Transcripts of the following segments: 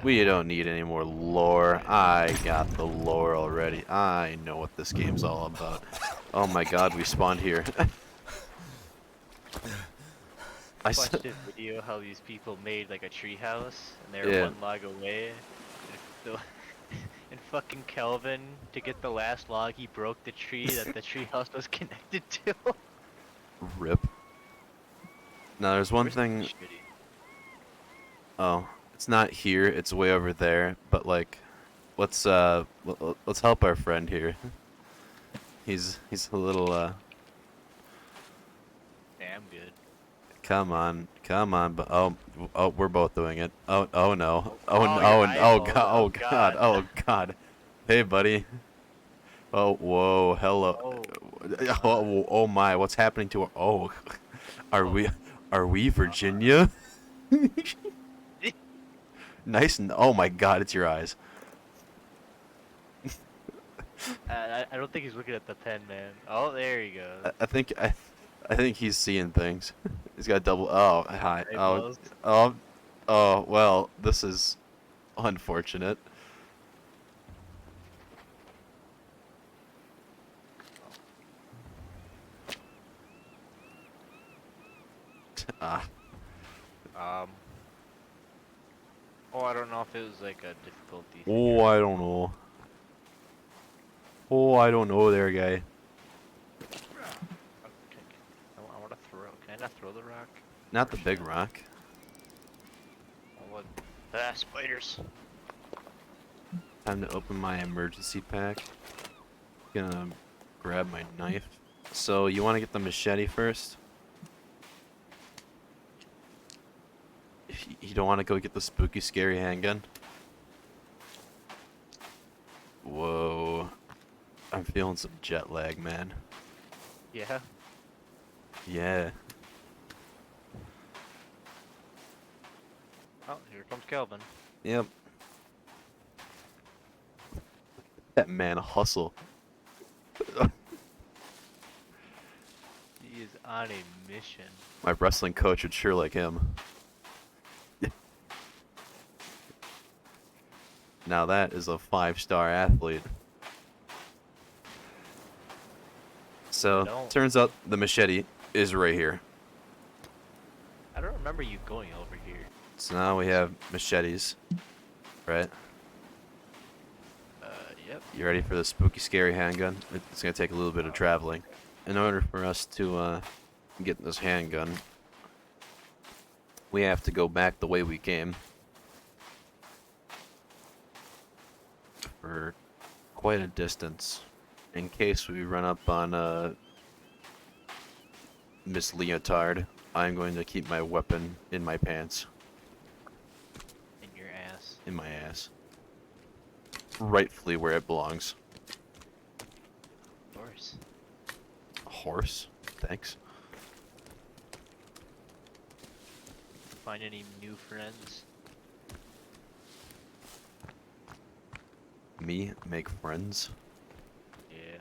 We don't need any more lore. I got the lore already. I know what this game's all about. Oh my god, we spawned here. I Watched said, a video how these people made like a treehouse and they were yeah. one log away. And, and fucking Kelvin, to get the last log, he broke the tree that the treehouse was connected to. Rip. Now there's one Where's the thing. machete? Oh, it's not here. It's way over there. But like, let's help our friend here. He's a little Damn good. Come on, but we're both doing it. Oh no. Your Oh eyeballs. god, Oh oh god, god. oh god. Hey buddy. Oh whoa, hello. Oh. Oh my, what's happening to our oh are Oh. we Virginia? Nice and oh my god, it's your eyes. I don't think he's looking at the pen, man. Oh, there he goes. I think he's seeing things. He's got double oh hi. Oh Eyeballs. oh well, this is unfortunate. Ah. Oh, I don't know if it was like a difficulty thing. Oh, I don't know. Oh, I don't know there, guy. I want to throw. Can I not throw the rock? Not the big rock. Oh, what? Ah, spiders. Time to open my emergency pack. Gonna grab my knife. So, you want to get the machete first? You don't want to go get the spooky, scary handgun? Whoa. I'm feeling some jet lag, man. Yeah. Yeah. Oh, here comes Kelvin. Yep. That man hustle. He is on a mission. My wrestling coach would sure like him. Now that is a 5-star athlete. So, turns out the machete is right here. I don't remember you going over here. So now we have machetes, right? Yep. You ready for the spooky, scary handgun? It's gonna take a little bit of traveling. In order for us to get this handgun, we have to go back the way we came. For quite a distance. In case we run up on Miss Leotard, I'm going to keep my weapon in my pants. In your ass. In my ass. Rightfully where it belongs. Horse. A horse? Thanks. Find any new friends? Me make friends? Yeah.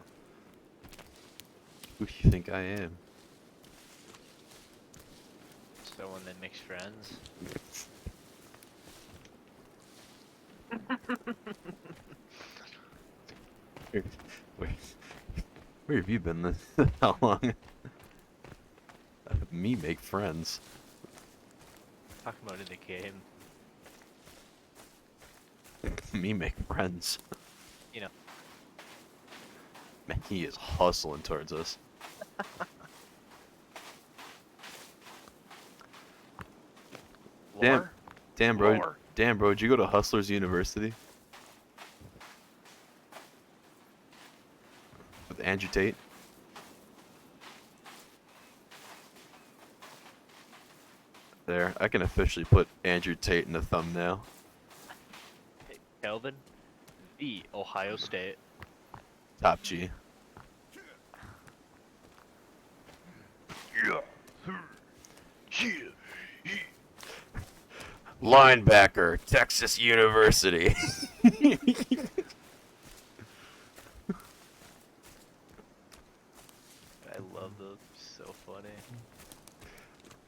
Who do you think I am? Someone that makes friends? Where have you been this how long? Me make friends. Talking about in the game. Me make friends. You know. Man, he is hustling towards us. Lore? Damn, bro. Lore. Damn, bro. Did you go to Hustlers University? With Andrew Tate? There, I can officially put Andrew Tate in the thumbnail. Hey, Kelvin? The Ohio State. Top G. Linebacker, Texas University. I love those. So funny.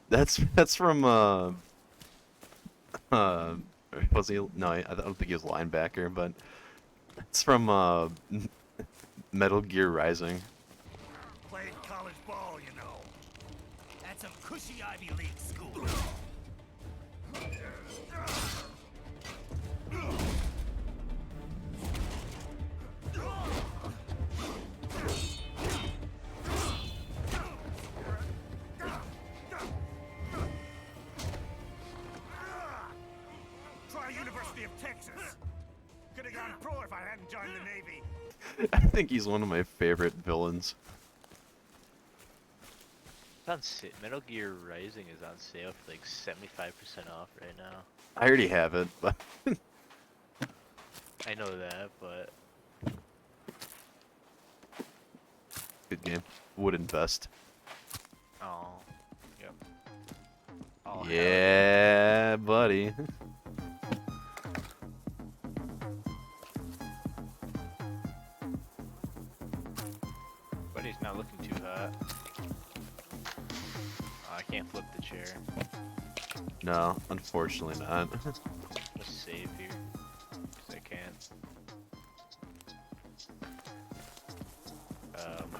That's from Or was he? No, I don't think he was a linebacker, but it's from Metal Gear Rising. Played college ball, you know. That's some cushy Ivy League school. Try University of Texas. Could have gone pro if I hadn't joined the Navy. I think he's one of my favorite villains. It's on Metal Gear Rising is on sale for like 75% off right now. I already have it, but I know that, but good game. Would invest. oh, yep. Oh, hell Yeah, buddy. But he's not looking too hot. Oh, I can't flip the chair. No, unfortunately not. Let's save here, cause I can.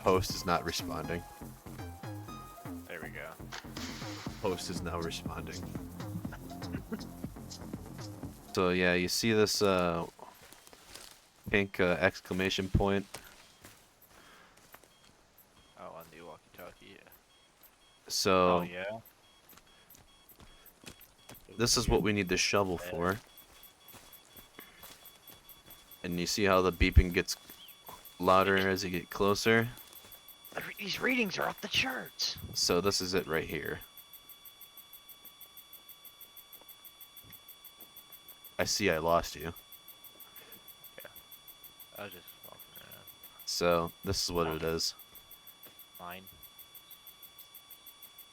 Host is not responding. There we go. Host is now responding. So yeah, you see this pink exclamation point? Oh, on the walkie-talkie, yeah. So Oh yeah. this is what we need the shovel for. And you see how the beeping gets louder as you get closer? These readings are off the charts. So this is it right here. I see I lost you. I was just walking around. So this is what it is. Mine.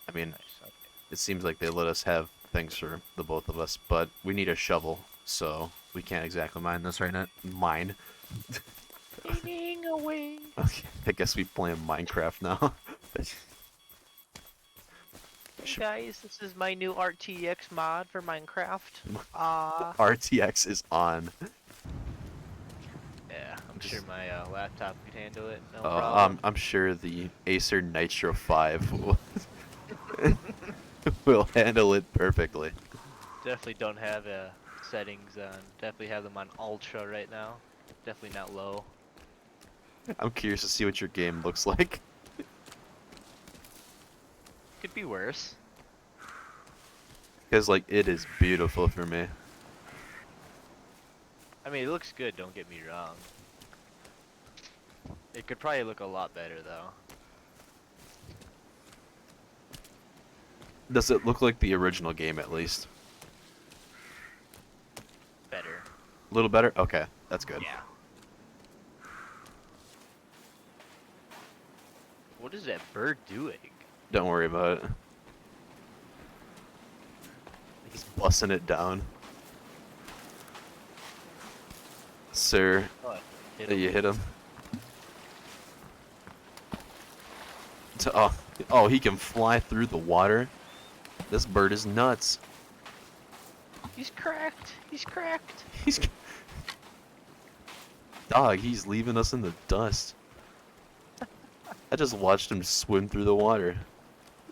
I mean, Nice. Okay. it seems like they let us have things for the both of us, but we need a shovel, so we can't exactly mine this right now. Mine. Digging away. Okay, I guess we play Minecraft now. Hey guys, this is my new RTX mod for Minecraft. RTX is on. Yeah, I'm sure my laptop could handle it. No Oh, problem. I'm sure the Acer Nitro 5 will handle it perfectly. Definitely don't have settings on. Definitely have them on ultra right now. Definitely not low. I'm curious to see what your game looks like. Could be worse. Because, like, it is beautiful for me. I mean, it looks good, don't get me wrong. It could probably look a lot better, though. Does it look like the original game, at least? Better. A little better? Okay, that's good. Yeah. What is that bird doing? Don't worry about it. He's busting it down. Sir, Oh, hit you him. hit him. Oh, he can fly through the water. This bird is nuts. He's cracked. He's cracked. He's dog. He's leaving us in the dust. I just watched him swim through the water.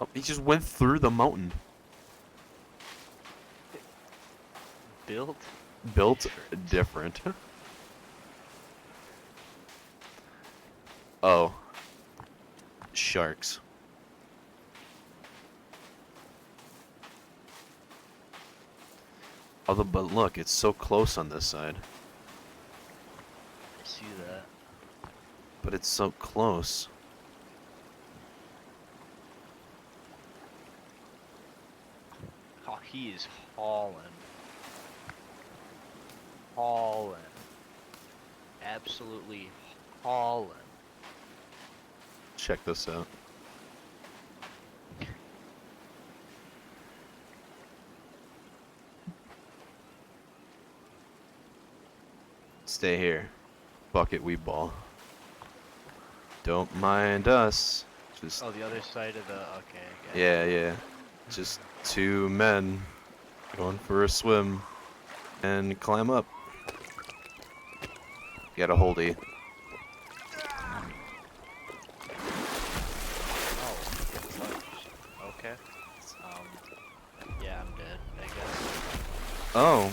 Oh, he just went through the mountain. Built. Built different. Oh. Sharks. Although, but look, it's so close on this side. I see that. But it's so close. Oh, he is hauling. Hauling. Absolutely hauling. Check this out. Stay here. Bucket we ball. Don't mind us. Just Oh, the other side of the. Okay. I got it. yeah. Just two men going for a swim. And climb up. You gotta hold E. Oh, get touched. Okay. Yeah, I'm dead, I guess. Oh.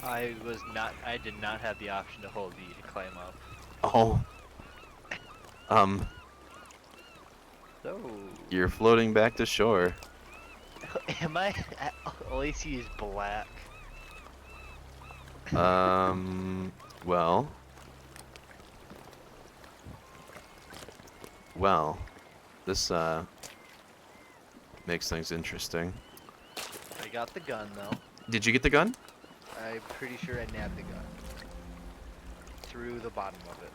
I did not have the option to hold E to climb up. Oh. So, You're floating back to shore. am I? All I see is black. Well. Well. This, makes things interesting. I got the gun though. Did you get the gun? I'm pretty sure I nabbed the gun. Through the bottom of it.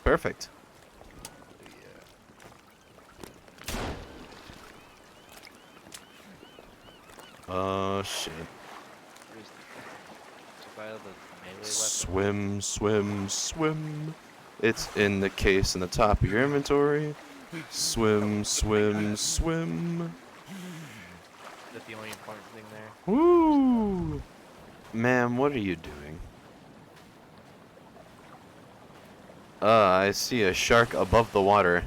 Perfect. Yeah. Oh, shit. Where's the melee weapon? Swim, swim, swim. It's in the case in the top of your inventory. Swim, swim, swim. Is that the only important thing there? Woo! Ma'am, what are you doing? I see a shark above the water.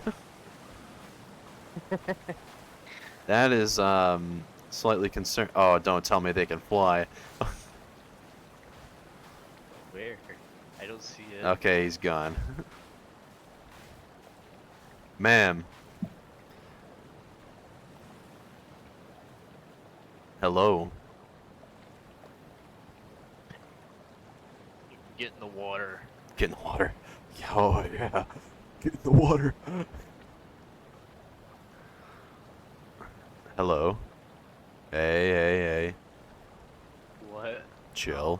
That is, slightly concerned. Oh, don't tell me they can fly. Where? I don't see it. Okay, he's gone. Ma'am. Hello. Get in the water. Get in the water. Oh, yeah. Get in the water. Hello. Hey, hey, hey. What? Chill.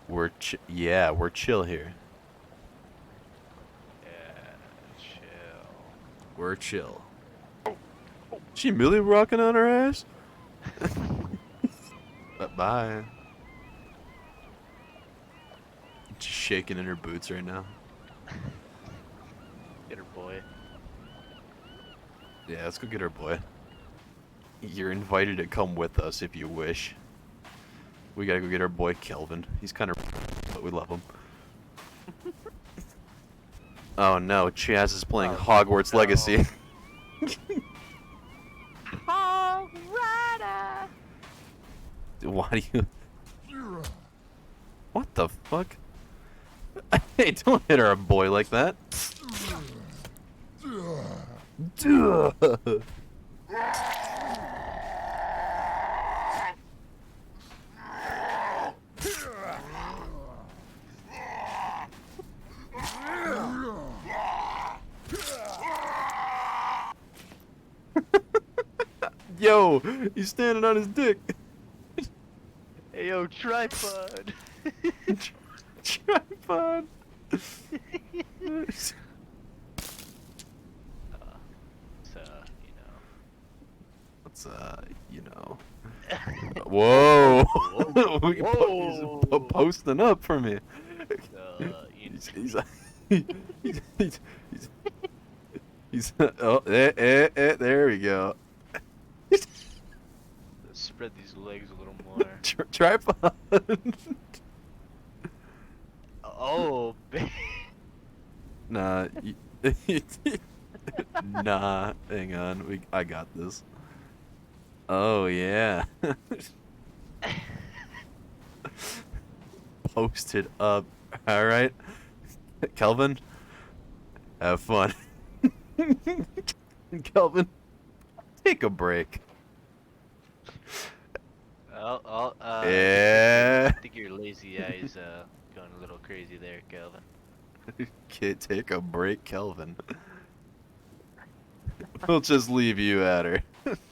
We're chill here. Yeah, chill. We're chill. She really rocking on her ass? Bye. Just shaking in her boots right now. Get her, boy. Yeah, let's go get her, boy. You're invited to come with us if you wish. We gotta go get our boy Kelvin. He's kind of, but we love him. Oh no, Chaz is playing Oh, Hogwarts no. Legacy. Why do you? What the fuck? Hey, don't hit our boy like that. Duh. Yo, he's standing on his dick. Hey, yo, tripod. Tripod. So, you know. Let's, you know. Whoa. He's Whoa. posting up for me. You He's oh, there we go. spread these legs a little more. Tripod. Oh, babe. Nah. Nah. Hang on. I got this. Oh yeah. Posted up. All right. Kelvin. Have fun. Kelvin. Take a break. Yeah. I think your lazy eyes going a little crazy there, Calvin. Kid, take a break, Kelvin. We'll just leave you at her.